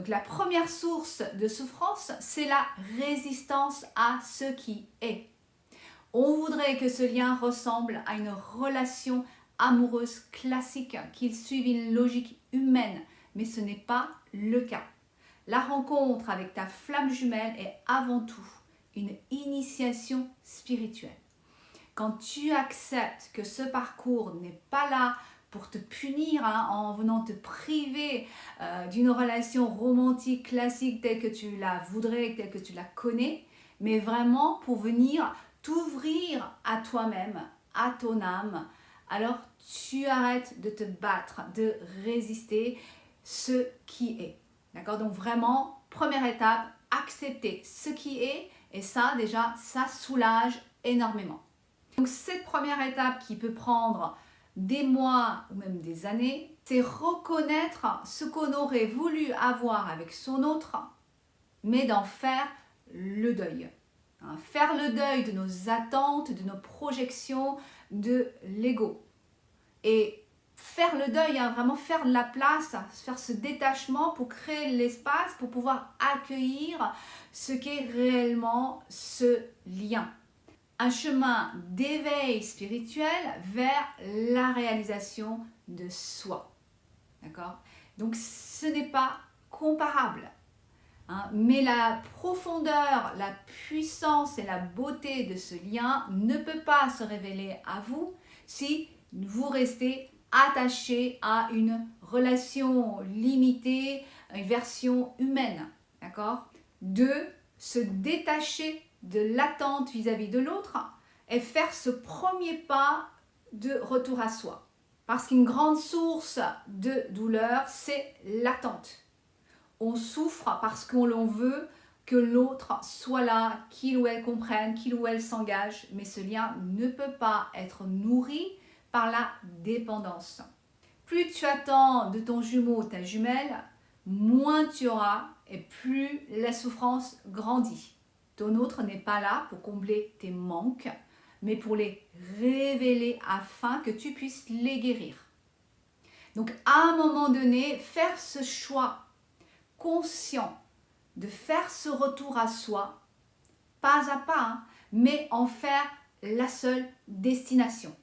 Donc la première source de souffrance, c'est la résistance à ce qui est. On voudrait que ce lien ressemble à une relation amoureuse classique, qu'il suive une logique humaine, mais ce n'est pas le cas. La rencontre avec ta flamme jumelle est avant tout une initiation spirituelle. Quand tu acceptes que ce parcours n'est pas là pour te punir en venant te priver d'une relation romantique classique telle que tu la voudrais, telle que tu la connais, mais vraiment pour venir t'ouvrir à toi-même, à ton âme, alors tu arrêtes de te battre, de résister ce qui est. D'accord? Donc vraiment, première étape, accepter ce qui est, et ça déjà, ça soulage énormément. Donc cette première étape qui peut prendre des mois ou même des années, c'est reconnaître ce qu'on aurait voulu avoir avec son autre, mais d'en faire le deuil. Faire le deuil de nos attentes, de nos projections, de l'ego. Et faire le deuil, vraiment faire de la place, faire ce détachement pour créer l'espace, pour pouvoir accueillir ce qu'est réellement ce lien. Un chemin d'éveil spirituel vers la réalisation de soi. D'accord? Donc ce n'est pas comparable. Mais la profondeur, la puissance et la beauté de ce lien ne peut pas se révéler à vous si vous restez attaché à une relation limitée, une version humaine. D'accord? 2. Se détacher de l'attente vis-à-vis de l'autre et faire ce premier pas de retour à soi. Parce qu'une grande source de douleur, c'est l'attente. On souffre parce qu'on veut que l'autre soit là, qu'il ou elle comprenne, qu'il ou elle s'engage, mais ce lien ne peut pas être nourri par la dépendance. Plus tu attends de ton jumeau ou ta jumelle, moins tu auras et plus la souffrance grandit. Ton autre n'est pas là pour combler tes manques, mais pour les révéler afin que tu puisses les guérir. Donc à un moment donné, faire ce choix conscient de faire ce retour à soi, pas à pas, mais en faire la seule destination.